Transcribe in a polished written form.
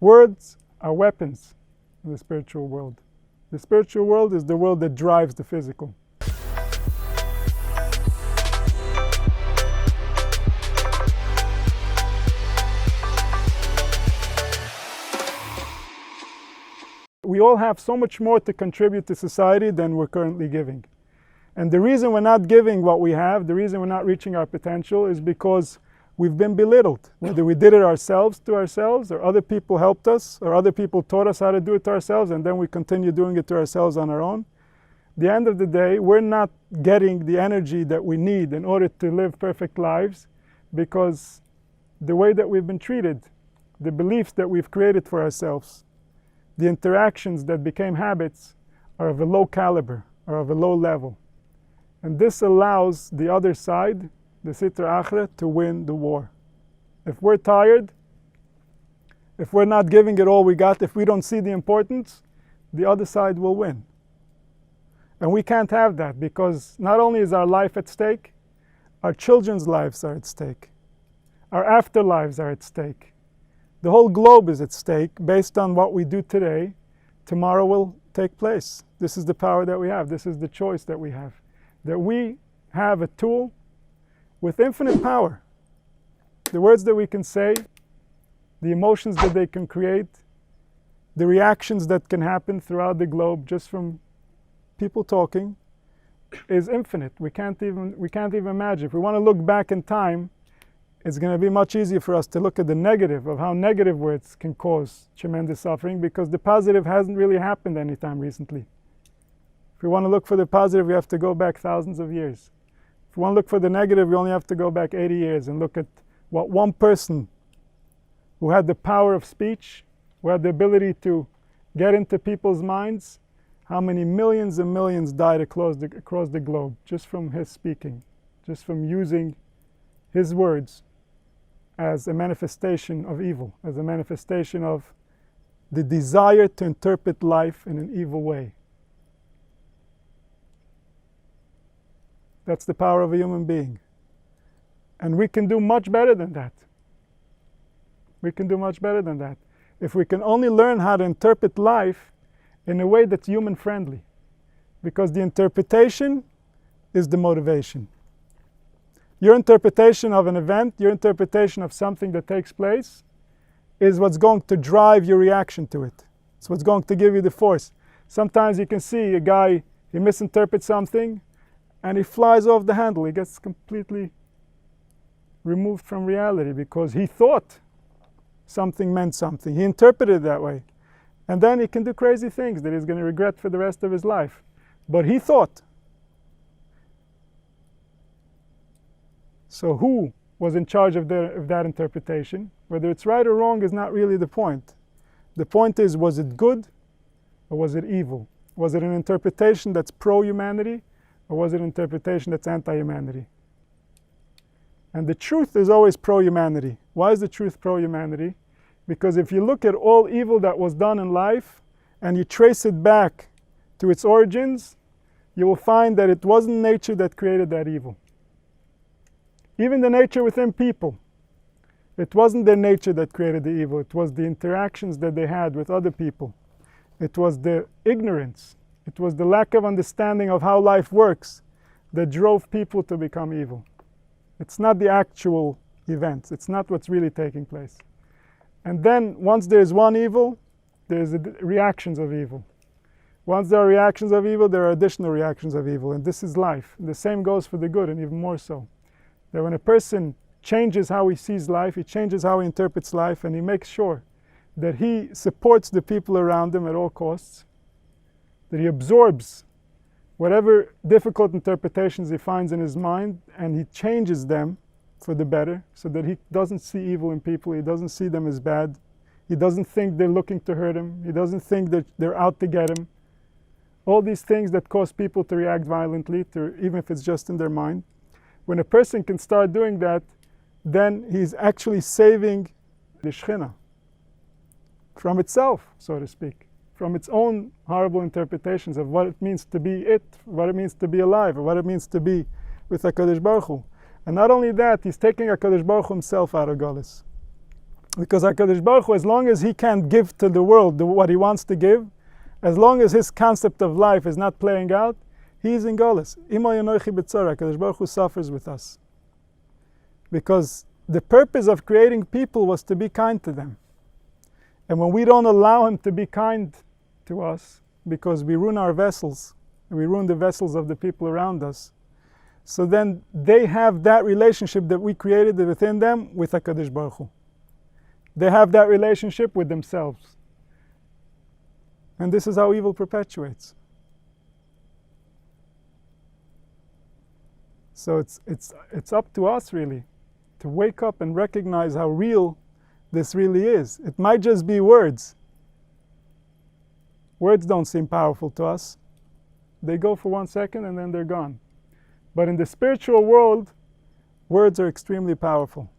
Words are weapons in the spiritual world. The spiritual world is the world that drives the physical. We all have so much more to contribute to society than we're currently giving. And the reason we're not giving what we have, the reason we're not reaching our potential, is because we've been belittled. Whether we did it ourselves to ourselves, or other people helped us, or other people taught us how to do it to ourselves, and then we continue doing it to ourselves on our own. At the end of the day, we're not getting the energy that we need in order to live perfect lives, because the way that we've been treated, the beliefs that we've created for ourselves, the interactions that became habits, are of a low caliber, are of a low level. And this allows the other side, the Sitra Achra, to win the war. If we're tired, if we're not giving it all we got, if we don't see the importance, the other side will win. And we can't have that, because not only is our life at stake, our children's lives are at stake. Our afterlives are at stake. The whole globe is at stake. Based on what we do today, tomorrow will take place. This is the power that we have. This is the choice that we have. That we have a tool with infinite power. The words that we can say, the emotions that they can create, the reactions that can happen throughout the globe just from people talking, is infinite. We can't even imagine. If we want to look back in time, it's going to be much easier for us to look at the negative of how negative words can cause tremendous suffering, because the positive hasn't really happened anytime recently. If we want to look for the positive, we have to go back thousands of years. If we want to look for the negative, we only have to go back 80 years and look at what one person who had the power of speech, who had the ability to get into people's minds, how many millions and millions died across the globe just from his speaking, just from using his words as a manifestation of evil, as a manifestation of the desire to interpret life in an evil way. That's the power of a human being. And we can do much better than that. We can do much better than that. If we can only learn how to interpret life in a way that's human-friendly. Because the interpretation is the motivation. Your interpretation of an event, your interpretation of something that takes place, is what's going to drive your reaction to it. It's what's going to give you the force. Sometimes you can see a guy, he misinterprets something, and he flies off the handle. He gets completely removed from reality because he thought something meant something. He interpreted it that way. And then he can do crazy things that he's going to regret for the rest of his life. But he thought. So who was in charge of that interpretation? Whether it's right or wrong is not really the point. The point is, was it good or was it evil? Was it an interpretation that's pro-humanity, or was it an interpretation that's anti-humanity? And the truth is always pro-humanity. Why is the truth pro-humanity? Because if you look at all evil that was done in life and you trace it back to its origins, you will find that it wasn't nature that created that evil. Even the nature within people, it wasn't their nature that created the evil. It was the interactions that they had with other people. It was the ignorance. It was the lack of understanding of how life works that drove people to become evil. It's not the actual events. It's not what's really taking place. And then once there's one evil, there's reactions of evil. Once there are reactions of evil, there are additional reactions of evil. And this is life. And the same goes for the good, and even more so. That when a person changes how he sees life, he changes how he interprets life, and he makes sure that he supports the people around him at all costs, that he absorbs whatever difficult interpretations he finds in his mind, and he changes them for the better, so that he doesn't see evil in people, he doesn't see them as bad, he doesn't think they're looking to hurt him, he doesn't think that they're out to get him. All these things that cause people to react violently, even if it's just in their mind. When a person can start doing that, then he's actually saving the Shekhinah from itself, so to speak, from its own horrible interpretations of what it means to be it, what it means to be alive, or what it means to be with HaKadosh Baruch Hu. And not only that, he's taking HaKadosh Baruch Hu himself out of Galus. Because HaKadosh Baruch Hu, as long as he can't give to the world what he wants to give, as long as his concept of life is not playing out, he is in Golus. Imo yonoichi b'tzara, HaKadosh Baruch Hu suffers with us. Because the purpose of creating people was to be kind to them. And when we don't allow him to be kind to us, because we ruin our vessels, we ruin the vessels of the people around us, so then they have that relationship that we created within them with HaKadosh Baruch Hu. They have that relationship with themselves. And this is how evil perpetuates. So it's up to us really to wake up and recognize how real this really is. It might just be words. Words don't seem powerful to us. They go for 1 second and then they're gone. But in the spiritual world, words are extremely powerful.